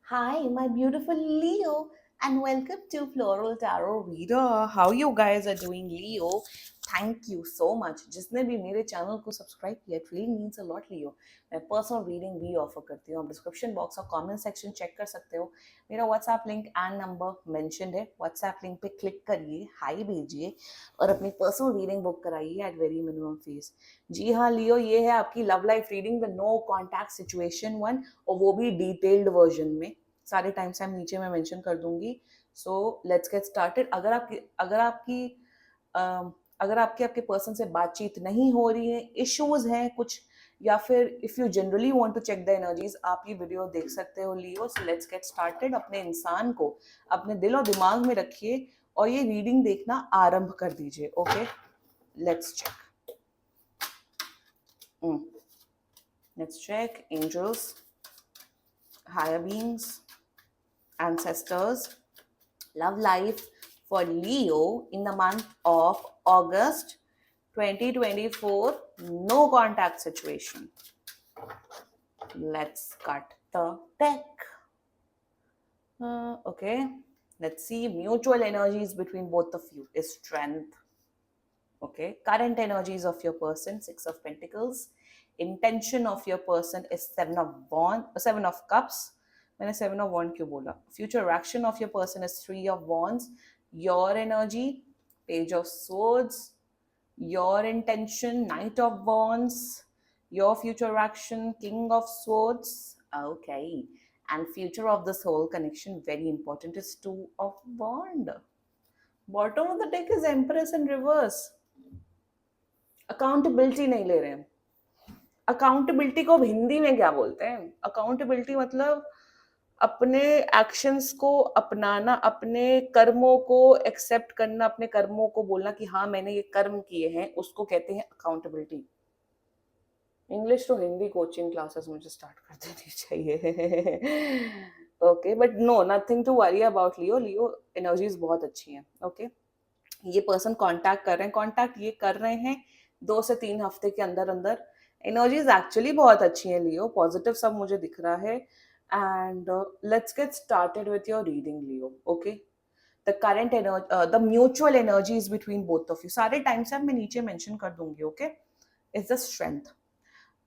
Hi, my beautiful Leo, and welcome to Floral Tarot Reader. How you guys are doing, Leo? Thank you so much. जिसने भी मेरे channel को subscribe किया, it really means a lot, Leo. मैं personal reading भी offer करती हूँ. आप डिस्क्रिप्शन बॉक्स और कमेंट सेक्शन चेक कर सकते हो. मेरा WhatsApp link and number mentioned है. व्हाट्सएप लिंक पे क्लिक करिए, हाई भेजिए और अपनी पर्सनल रीडिंग बुक कराइए एट वेरी मिनिमम फीस. जी हाँ लियो, ये है आपकी love life reading, the no contact situation one, और वो भी डिटेल्ड वर्जन में. सारे टाइम टाइम नीचे मैं मेंशन कर दूंगी. सो लेट्स गेट स्टार्टेड. अगर आपकी आपके पर्सन से बातचीत नहीं हो रही है, इश्यूज हैं कुछ, या फिर if you generally want to check the energies, आप ये वीडियो देख सकते हो Leo. So let's get started. अपने इंसान को अपने दिल और दिमाग में रखिए और ये रीडिंग देखना आरंभ कर दीजिए. Okay, let's check. Let's check angels, higher beings, ancestors, love life for Leo in the month of August 2024. No contact situation. Let's cut the deck. Okay, let's see. Mutual energies between both of you is strength. Okay, current energies of your person, Six of Pentacles. Intention of your person is Seven of Cups. मैंने Seven of Wands क्यों बोला? Future action of your person is Three of Wands. Your energy, Page of Swords. Your intention, Knight of Wands. Your future action, King of Swords. Okay, and future of this whole connection, very important, is Two of Wands. Bottom of the deck is Empress in reverse. Accountability नहीं ले रहे हैं. Accountability को अब हिंदी में क्या बोलते हैं? अकाउंटेबिलिटी मतलब अपने एक्शंस को अपनाना, अपने कर्मों को एक्सेप्ट करना, अपने कर्मों को बोलना कि हाँ मैंने ये कर्म किए हैं, उसको कहते हैं अकाउंटेबिलिटी. इंग्लिश तो हिंदी कोचिंग क्लासेस मुझे स्टार्ट कर देनी चाहिए. Okay, but no, nothing to worry about Leo. Leo energies बहुत अच्छी हैं. ओके, ये पर्सन कांटेक्ट कर रहे हैं, कांटेक्ट ये कर रहे हैं 2 से 3 हफ्ते के अंदर अंदर. एनर्जीज एक्चुअली बहुत अच्छी हैं लियो, पॉजिटिव सब मुझे दिख रहा है. And let's get started with your reading Leo. Okay, the current energy, the mutual energies between both of you, सारे टाइम से मैं नीचे मेंशन कर दूंगी. Okay, is the strength.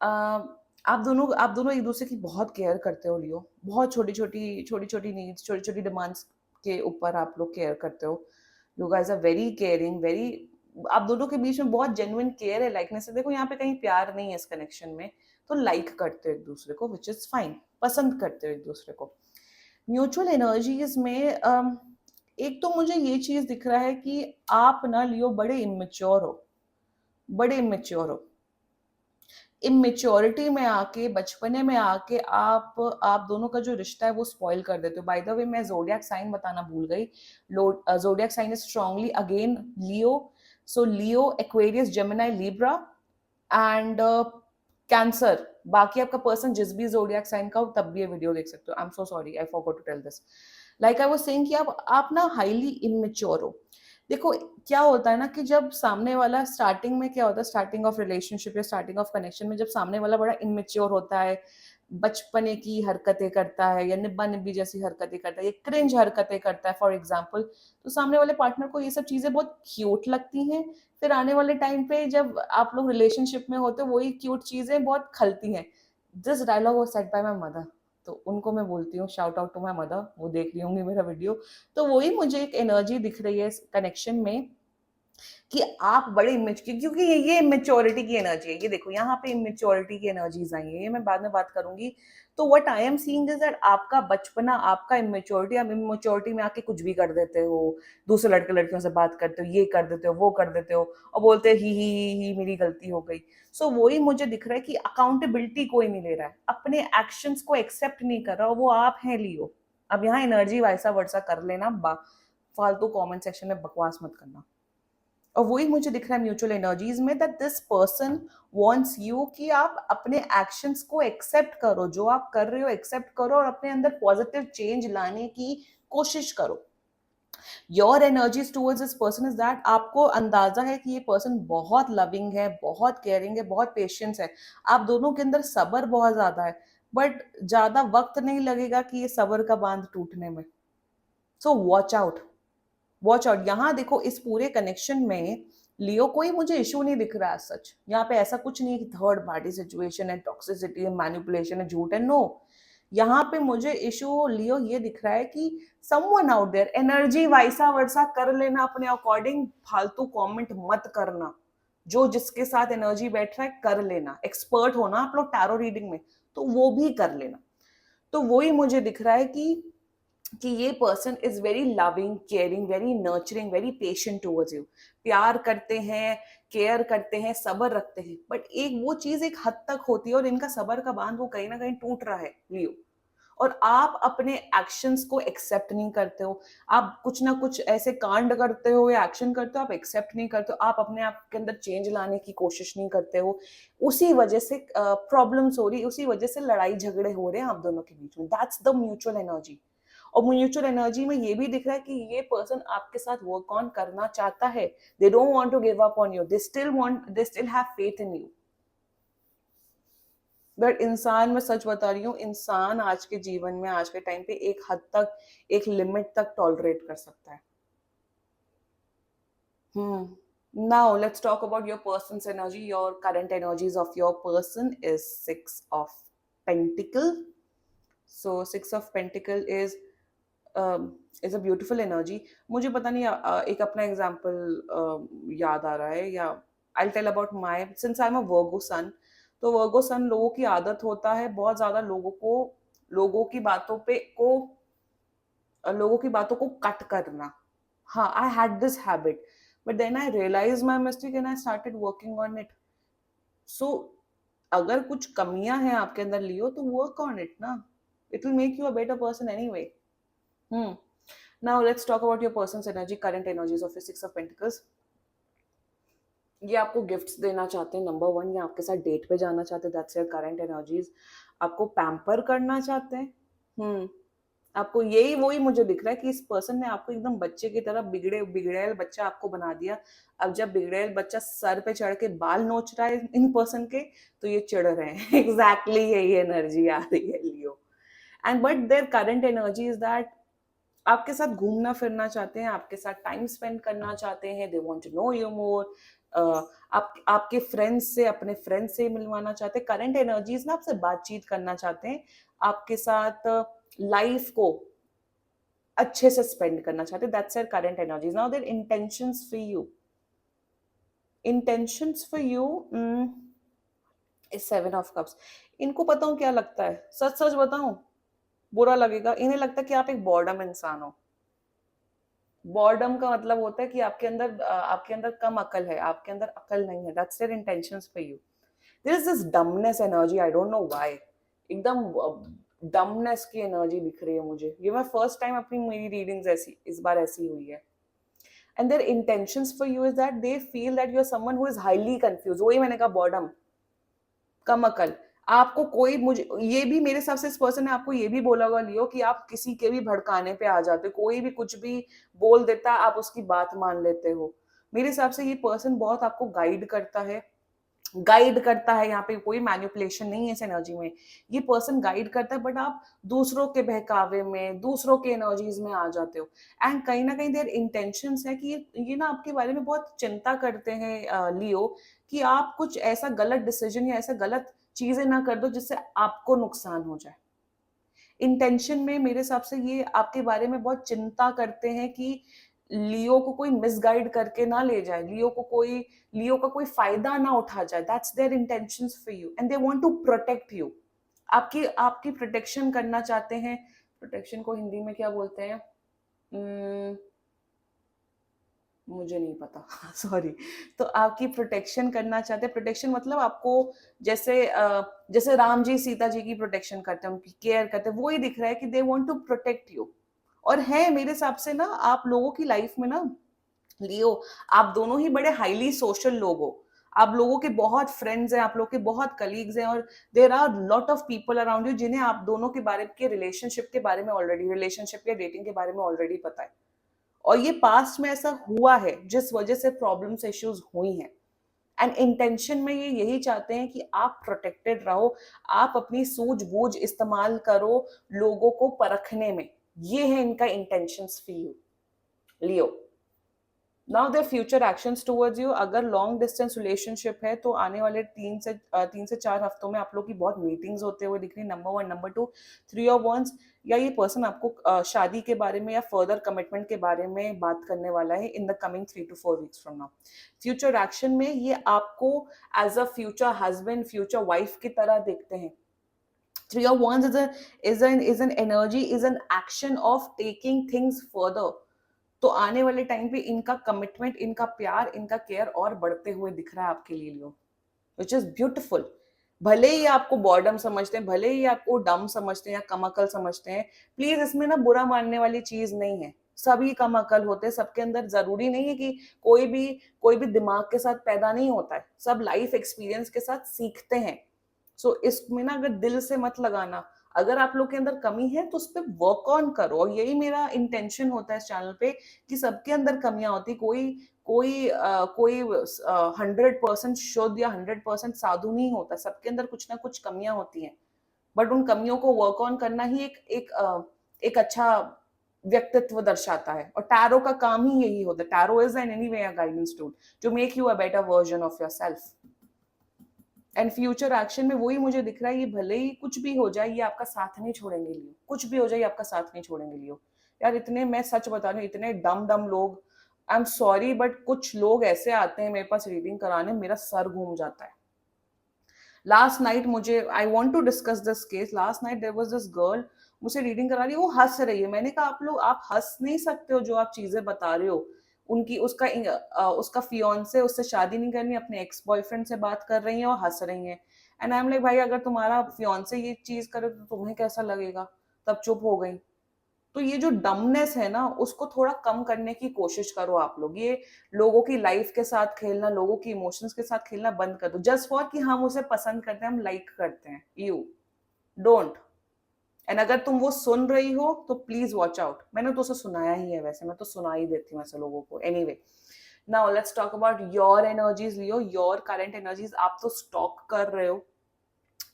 आप दोनों एक दूसरे की बहुत केयर करते हो लियो. बहुत छोटी छोटी नीड्स, छोटी छोटी डिमांड्स के ऊपर आप लोग केयर करते हो. You guys are very caring, very. आप दोनों के बीच में बहुत जेन्युइन केयर है, लाइकनेस है. देखो यहाँ पे कहीं प्यार नहीं है इस कनेक्शन में, तो लाइक करते हो एक दूसरे को, विच इज फाइन. पसंद करते हो एक दूसरे को. म्यूचुअल एनर्जीज में एक तो मुझे ये चीज दिख रहा है कि आप ना लियो बड़े इमेच्योर हो, बड़े इमेच्योर हो. इमेच्योरिटी में आके, बचपने में आके आप दोनों का जो रिश्ता है वो स्पॉइल कर देते हो. बाय द वे, मैं जोडियक साइन बताना भूल गई. Zodiac sign is strongly again Leo. So Leo, Aquarius, Gemini, Libra and Cancer. बाकी आपका पर्सन जिस भी जोडियक साइन का हो तब भी ये वीडियो देख सकते हो. I am so sorry, I forgot to tell this. Like I was saying कि आप ना हाईली इमेच्योर हो. देखो क्या होता है ना कि जब सामने वाला, स्टार्टिंग में क्या होता है, स्टार्टिंग ऑफ रिलेशनशिप या स्टार्टिंग ऑफ कनेक्शन में जब सामने वाला बड़ा इमेच्योर होता है, बचपने की हरकतें करता है या निब्बा निब्बी जैसी हरकतें करता है, ये क्रिंज हरकतें करता है फॉर एग्जाम्पल, तो सामने वाले पार्टनर को ये सब चीजें बहुत क्यूट लगती हैं. फिर आने वाले टाइम पे जब आप लोग रिलेशनशिप में होते हो, वही क्यूट चीजें बहुत खलती हैं. This dialogue was said by my mother, तो उनको मैं बोलती हूँ shout out to my mother, वो देख रही होंगी मेरा वीडियो. तो वही मुझे एक एनर्जी दिख रही है कनेक्शन में कि आप बड़े क्योंकि ये इमेच्योरिटी की एनर्जी है. ये देखो यहाँ पे इमेच्योरिटी की एनर्जीज आई है, ये मैं बाद में बात करूंगी. तो what I am seeing is that आपका बचपना, आपका इमेच्योरिटी, आप इमेच्योरिटी में आके कुछ भी कर देते हो, दूसरे लड़के लड़कियों से बात करते हो, ये कर देते हो, वो कर देते हो, और बोलते हो ही मेरी गलती हो गई. सो वही मुझे दिख रहा है कि अकाउंटेबिलिटी कोई नहीं ले रहा है, अपने एक्शंस को एक्सेप्ट नहीं कर रहा, वो आप हैं लियो. अब यहाँ एनर्जी वैसा वर्सा कर लेना, फालतू कमेंट सेक्शन में बकवास मत करना. और वही मुझे दिख रहा है म्यूचुअल एनर्जीज में, that this person wants you कि आप अपने एक्शंस को एक्सेप्ट करो, जो आप कर रहे हो एक्सेप्ट करो और अपने अंदर पॉजिटिव चेंज लाने की कोशिश करो. Your energies towards this person is that आपको अंदाजा है कि ये पर्सन बहुत लविंग है, बहुत केयरिंग है, बहुत पेशेंस है. आप दोनों के अंदर सब्र बहुत ज्यादा है. बट ज्यादा वक्त नहीं लगेगा कि ये सब्र का बांध टूटने में। So watch out, watch out. यहाँ देखो इस पूरे कनेक्शन में लियो कोई मुझे इशू नहीं दिख रहा है सच। यहाँ पे ऐसा कुछ नहीं है कि थर्ड पार्टी सिचुएशन है, टॉक्सिसिटी है, मैनिपुलेशन है, झूठ है, नो। यहाँ पे मुझे इशू लियो ये दिख रहा है कि someone out there, energy vice versa कर लेना अपने अकॉर्डिंग, फालतू कमेंट मत करना। जो जिसके साथ एनर्जी बैठ रहा है कर लेना, एक्सपर्ट होना आप लोग टैरो रीडिंग में तो वो भी कर लेना। तो वही मुझे दिख रहा है कि ये person is very loving, caring, very nurturing, very patient towards you. प्यार करते हैं, केयर करते हैं, सब्र रखते हैं, बट एक वो चीज एक हद तक होती है और इनका सब्र का बांध वो कहीं ना कहीं टूट रहा है लियो। और आप अपने एक्शंस को एक्सेप्ट नहीं करते हो। आप कुछ ना कुछ ऐसे कांड करते हो या एक्शन करते हो, आप एक्सेप्ट नहीं करते हो, आप अपने आप के अंदर चेंज लाने की कोशिश नहीं करते हो। उसी वजह से प्रॉब्लम्स हो रही, उसी वजह से लड़ाई झगड़े हो रहे हैं आप दोनों के बीच में। That's the mutual energy. और म्यूचुअल एनर्जी में ये भी दिख रहा है कि ये पर्सन आपके साथ वर्क ऑन करना चाहता है। They don't want to give up on you, they still have faith in you. But इंसान, मैं सच बता रही हूँ, इंसान आज के जीवन में, आज के टाइम पे एक हद तक, एक लिमिट तक टॉलरेट कर सकता है। Now let's talk about your person's energy. Your current energies of your person is Six of Pentacle. So Six of Pentacle is a beautiful energy. मुझे पता नहीं एक अपना एग्जाम्पल याद आ रहा है, या I'll tell about my, since I'm a Virgo sun, तो वर्गो सन लोगों की आदत होता है बहुत ज्यादा लोगों की बातों पे को लोगों की बातों को कट करना। हाँ, I had this habit, but then I realise my mistake and I started working on it. So अगर कुछ कमियां हैं आपके अंदर लियो तो वर्क ऑन इट ना, it will make you a better person anyway. Now let's talk about your persons energy, current energies of six of pentacles. ये आपको गिफ्ट्स देना चाहते हैं, नंबर वन। ये आपके साथ डेट पे जाना चाहते हैं, दैट्स योर करंट एनर्जीज। आपको पैम्पर करना चाहते हैं। आपको यही वही मुझे दिख रहा है कि इस पर्सन ने आपको एकदम बच्चे की तरह, बिगड़ेल बच्चा आपको बना दिया। अब जब बिगड़ेल बच्चा सर पे चढ़ के बाल नोच रहा है इन पर्सन के, तो ये चिढ़ रहे हैं। एग्जैक्टली यही एनर्जी आ रही है Leo. And but their current energy is that आपके साथ घूमना फिरना चाहते हैं, आपके साथ टाइम स्पेंड करना चाहते हैं, they want to know you more. आपके फ्रेंड्स से, अपने फ्रेंड्स से मिलवाना चाहते हैं। करंट एनर्जीज ना आपसे बातचीत करना चाहते हैं, आपके साथ लाइफ को अच्छे से स्पेंड करना चाहते हैं। That's their current energies. Now their intentions for you, intentions for you is seven of cups. इनको पता हूँ क्या लगता है, सच सच बताऊं, बुरा लगेगा, इन्हें लगता है कि आप एक बॉर्डम इंसान हो। बॉर्डम का मतलब होता है कि आपके अंदर कम अकल है, आपके अंदर अकल नहीं है। That's their intentions for you. There is this dumbness energy, I don't know why. एकदम डमनेस की एनर्जी दिख रही है मुझे। ये मैं फर्स्ट टाइम अपनी मेरी रीडिंग्स ऐसी इस बार ऐसी हुई है। And their intentions for you is that they feel that you are someone who is highly confuse. वही मैंने कहा, बॉर्डम, कम अकल। आपको कोई, मुझे ये भी, मेरे हिसाब से इस पर्सन ने आपको ये भी बोला होगा लियो कि आप किसी के भी भड़काने पे आ जाते हो, कोई भी कुछ भी बोल देता आप उसकी बात मान लेते हो। मेरे हिसाब से ये पर्सन बहुत आपको गाइड करता है, यहाँ पे कोई मैनिपुलेशन नहीं है इस एनर्जी में। ये पर्सन गाइड करता है, बट आप दूसरों के बहकावे में, दूसरों के एनर्जीज में आ जाते हो। एंड कहीं ना कहीं देयर इंटेंशंस है कि ये ना आपके बारे में बहुत चिंता करते हैं लियो, कि आप कुछ ऐसा गलत डिसीजन या ऐसा गलत चीजें ना कर दो जिससे आपको नुकसान हो जाए। इंटेंशन में मेरे हिसाब से ये आपके बारे में बहुत चिंता करते हैं कि लियो को कोई मिसगाइड करके ना ले जाए, लियो का कोई फायदा ना उठा जाए। That's their intentions for you and they want to protect you. आपकी आपकी प्रोटेक्शन करना चाहते हैं। प्रोटेक्शन को हिंदी में क्या बोलते हैं, मुझे नहीं पता। सॉरी। तो आपकी प्रोटेक्शन करना चाहते हैं। प्रोटेक्शन मतलब आपको, जैसे राम जी सीता जी की प्रोटेक्शन करते हैं, उनकी केयर करते हैं, वो ही दिख रहा है कि they want to protect you. और है मेरे हिसाब से ना, आप लोगों की लाइफ में ना लियो, आप दोनों ही बड़े हाईली सोशल लोग हो। आप लोगों के बहुत फ्रेंड्स हैं, आप लोगों के बहुत कलीग्स हैं, और there are lot of people around you जिन्हें आप दोनों के बारे के रिलेशनशिप के बारे में ऑलरेडी, रिलेशनशिप या डेटिंग के बारे में ऑलरेडी पता है। और ये पास्ट में ऐसा हुआ है जिस वजह से प्रॉब्लम्स, इश्यूज हुई हैं। एंड इंटेंशन में ये यही चाहते हैं कि आप प्रोटेक्टेड रहो, आप अपनी सूझबूझ इस्तेमाल करो लोगों को परखने में, ये है इनका intentions for you Leo. Now their future actions towards you, अगर लॉन्ग डिस्टेंस रिलेशनशिप है तो आने वाले 3 से 4 हफ्तों में आप लोग की बहुत मीटिंग्स होते हुए दिख रही है, नंबर 1। नंबर 2, 3 ऑफ 1, या ये पर्सन आपको शादी के बारे में या फर्दर कमिटमेंट के बारे में बात करने वाला है in the coming 3 to 4 weeks from now. Future action में ये आपको as a future husband, future wife की तरह देखते हैं। 3 of 1 is an energy, is an action of taking things further। तो आने वाले टाइम पे इनका कमिटमेंट, इनका प्यार, इनका केयर और बढ़ते हुए दिख रहा है आपके लिए लियो, विच इज ब्यूटिफुल। भले ही आपको बॉर्डम समझते हैं, भले ही आपको डम समझते हैं या कम अकल समझते हैं, प्लीज इसमें ना बुरा मानने वाली चीज नहीं है। सभी कम अकल होते हैं, सबके अंदर जरूरी नहीं है कि कोई भी दिमाग के साथ पैदा नहीं होता है, सब लाइफ एक्सपीरियंस के साथ सीखते हैं। सो इसमें ना अगर दिल से मत लगाना, अगर आप लोग के अंदर कमी है तो उस पर वर्क ऑन करो, और यही मेरा इंटेंशन होता है इस चैनल पे कि सबके अंदर कमियां होती, कोई 100% शुद्ध या 100% साधु नहीं होता, सबके अंदर कुछ ना कुछ कमियां होती हैं, बट उन कमियों को वर्क ऑन करना ही एक अच्छा व्यक्तित्व दर्शाता है, और टैरो का काम ही यही होता है। Tarot is an any way a guidance tool to make you a better version of your self. And future action में वही मुझे दिख रहा है, ये भले ही कुछ भी हो जाए ये आपका साथ नहीं छोड़ेंगे लियो, कुछ भी हो जाए आपका साथ नहीं छोड़ेंगे लियो। यार इतने, मैं सच बता रही हूँ, इतने डम लोग, आई एम सॉरी बट कुछ लोग ऐसे आते हैं मेरे पास रीडिंग कराने, मेरा सर घूम जाता है। लास्ट नाइट मुझे, I want to discuss this case, last night there was this girl मुझे रीडिंग करा रही है, वो हंस रही है। मैंने कहा आप लोग, आप हंस नहीं सकते हो जो आप चीजें बता रहे हो। उनकी उसका फियोन्से, उससे शादी नहीं करनी, अपने एक्स बॉयफ्रेंड से बात कर रही है और हंस रही है। एंड आई एम लाइक, भाई अगर तुम्हारा फियोन्से ये चीज करे तो तुम्हें कैसा लगेगा? तब चुप हो गई। तो ये जो डमनेस है ना, उसको थोड़ा कम करने की कोशिश करो आप लोग। ये लोगों की लाइफ के साथ खेलना, लोगों की इमोशंस के साथ खेलना बंद कर दो, जस्ट फॉर कि हम उसे पसंद करते हैं, हम लाइक करते हैं। You don't. एंड अगर तुम वो सुन रही हो तो प्लीज वॉच आउट। मैंने तो उसे सुनाया ही है, वैसे मैं तो सुना ही देती हूँ ऐसे लोगों को। Anyway, now let's talk about your energies Leo, your current energies. आप तो स्टॉक कर रहे हो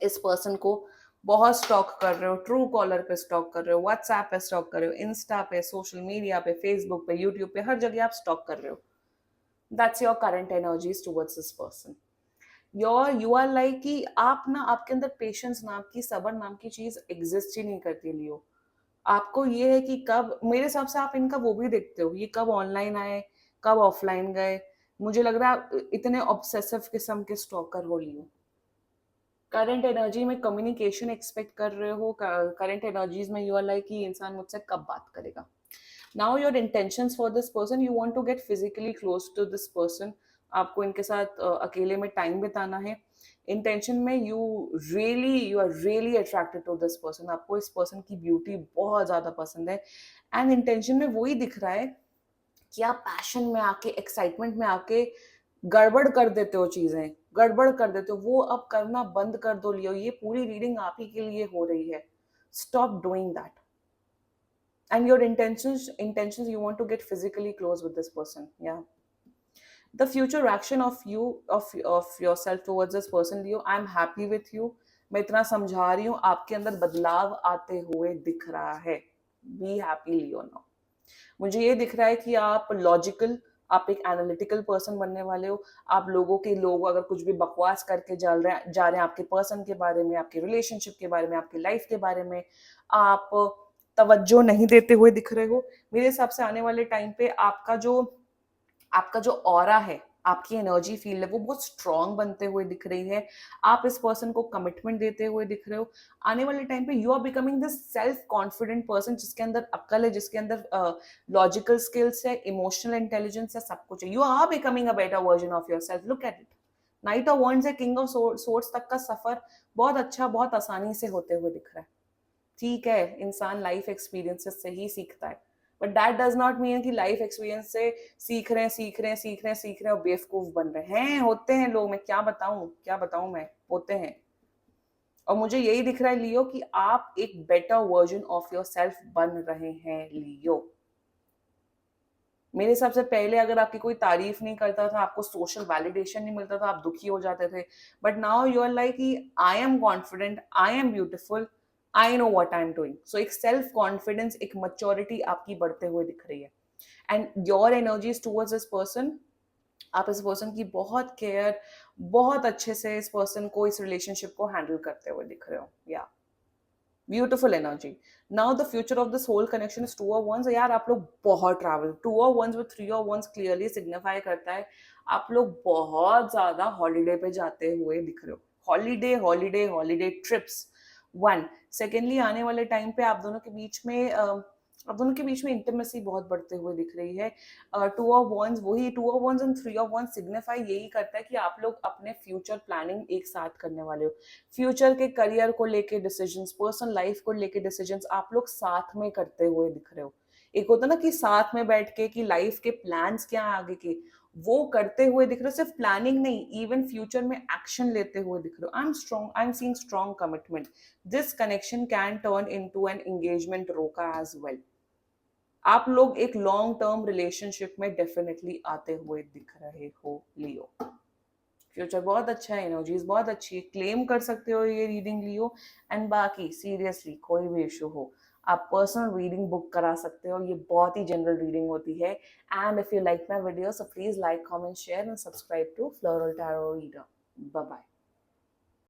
इस पर्सन को, बहुत स्टॉक कर रहे हो, ट्रू कॉलर पे स्टॉक कर रहे हो, व्हाट्सएप पे स्टॉक कर रहे हो, इंस्टा पे, सोशल मीडिया पे, फेसबुक पे, यूट्यूब पे, हर जगह आप स्टॉक कर रहे हो। That's your current energies towards this person. You are like कि आप ना, आपके अंदर पेशेंस नाम की, सबर नाम की चीज एग्जिस्ट ही नहीं करती लियो। आपको ये है कि कब, मेरे हिसाब से आप इनका वो भी देखते हो, ये कब ऑनलाइन आए, कब ऑफलाइन गए। मुझे लग रहा है आप इतने ऑब्सेसिव किस्म के स्टॉकर हो लियो। करंट एनर्जी में कम्युनिकेशन एक्सपेक्ट कर रहे हो, करंट एनर्जीज में यू आर लाइक कि इंसान मुझसे कब बात करेगा। Now your intentions for this person, you want to get physically close to this person. आपको इनके साथ अकेले में टाइम बिताना है। इंटेंशन में you are really attracted to this person, आपको इस पर्सन की ब्यूटी बहुत ज्यादा पसंद है। एंड इंटेंशन में वही दिख रहा है कि आप पैशन में आके, एक्साइटमेंट में आके गड़बड़ कर देते हो, चीजें गड़बड़ कर देते हो, वो अब करना बंद कर दो लियो। ये पूरी रीडिंग आप ही के लिए हो रही है। Stop doing that. And your intentions, you want to get physically close with this person. Yeah, the future action of yourself towards this person, Leo, I'm happy with you। मैं इतना समझा रही हूँ, आपके अंदर बदलाव आते हुए दिख रहा है। Be happy Leo now. मुझे ये दिख रहा है कि आप लॉजिकल, आप एक एनालिटिकल पर्सन बनने वाले हो। आप लोग अगर कुछ भी बकवास करके जा रहे हैं आपके पर्सन के बारे में, आपके रिलेशनशिप के बारे में, आपकी लाइफ के बारे में, आप तवज्जो नहीं देते हुए दिख रहे हो। मेरे हिसाब से आने वाले टाइम पे आपका जो ऑरा है, आपकी एनर्जी फील्ड है, वो बहुत स्ट्रांग बनते हुए दिख रही है। आप इस पर्सन को कमिटमेंट देते हुए दिख रहे हो। आने वाले टाइम पे you are becoming this self confident person, जिसके अंदर अक्ल है, जिसके अंदर लॉजिकल स्किल्स है, इमोशनल इंटेलिजेंस है, सब कुछ है। You are becoming a better version of your self. Look at it. Knight of wands है, किंग ऑफ सोर्ड्स तक का सफर बहुत अच्छा, बहुत आसानी से होते हुए दिख रहा है। ठीक है, इंसान लाइफ एक्सपीरियंसेस से ही सीखता है, but that does not mean कि लाइफ एक्सपीरियंस से सीख रहे हैं और बेवकूफ बन रहे हैं। होते हैं लोग, मैं क्या बताऊं मैं, होते हैं। और मुझे यही दिख रहा है लियो कि आप एक better version of your self बन रहे हैं लियो। मेरे हिसाब से पहले अगर आपकी कोई तारीफ नहीं करता था, आपको सोशल वैलिडेशन नहीं मिलता था, आप दुखी हो जाते थे, but now you are like I am confident, I am beautiful, I know what I am doing. So एक सेल्फ कॉन्फिडेंस, एक मैच्योरिटी आपकी बढ़ते हुए दिख रही है, and your energies towards this person, आप इस पर्सन की बहुत केयर, बहुत अच्छे से इस पर्सन को, इस रिलेशनशिप को हैंडल करते हुए दिख रहे हो। या beautiful energy. Now the future of this whole connection is 2 और 1। यार आप लोग बहुत ट्रैवल, 2 और 1 विद 3 और 1 क्लियरली सिग्निफाई करता है आप लोग बहुत ज्यादा हॉलीडे पे जाते हुए दिख रहे हो। Holiday holiday holiday trips. One, secondly आने वाले टाइम पे आप दोनों के बीच में इंटीमेसी बहुत बढ़ते हुए दिख रही है। 2 और 1, वही 2 और 1 एंड 3 और 1 सिग्निफाई यही करता है कि आप लोग अपने फ्यूचर प्लानिंग एक साथ करने वाले हो। फ्यूचर के करियर को लेके डिसीजंस, पर्सनल लाइफ को लेके डिसीजंस आप लोग साथ में करते हुए दिख रहे हो। एक होता ना कि साथ में बैठ के कि लाइफ के प्लान्स क्या हैं आगे के, वो करते हुए दिख रहे हो। सिर्फ प्लानिंग नहीं, इवन फ्यूचर में एक्शन लेते हुए दिख रहे हो। I am seeing strong commitment. This connection can turn into an engagement रोका एज वेल। आप लोग एक लॉन्ग टर्म रिलेशनशिप में डेफिनेटली आते हुए दिख रहे हो लियो। फ्यूचर बहुत अच्छा है, एनर्जीज बहुत अच्छी है, क्लेम कर सकते हो ये रीडिंग लियो। एंड बाकी सीरियसली कोई भी इशू हो, आप पर्सनल रीडिंग बुक करा सकते हो, ये बहुत ही जनरल रीडिंग होती है। And if you like my video, so please like, comment, share and subscribe to Floral Tarot Reader. Bye bye.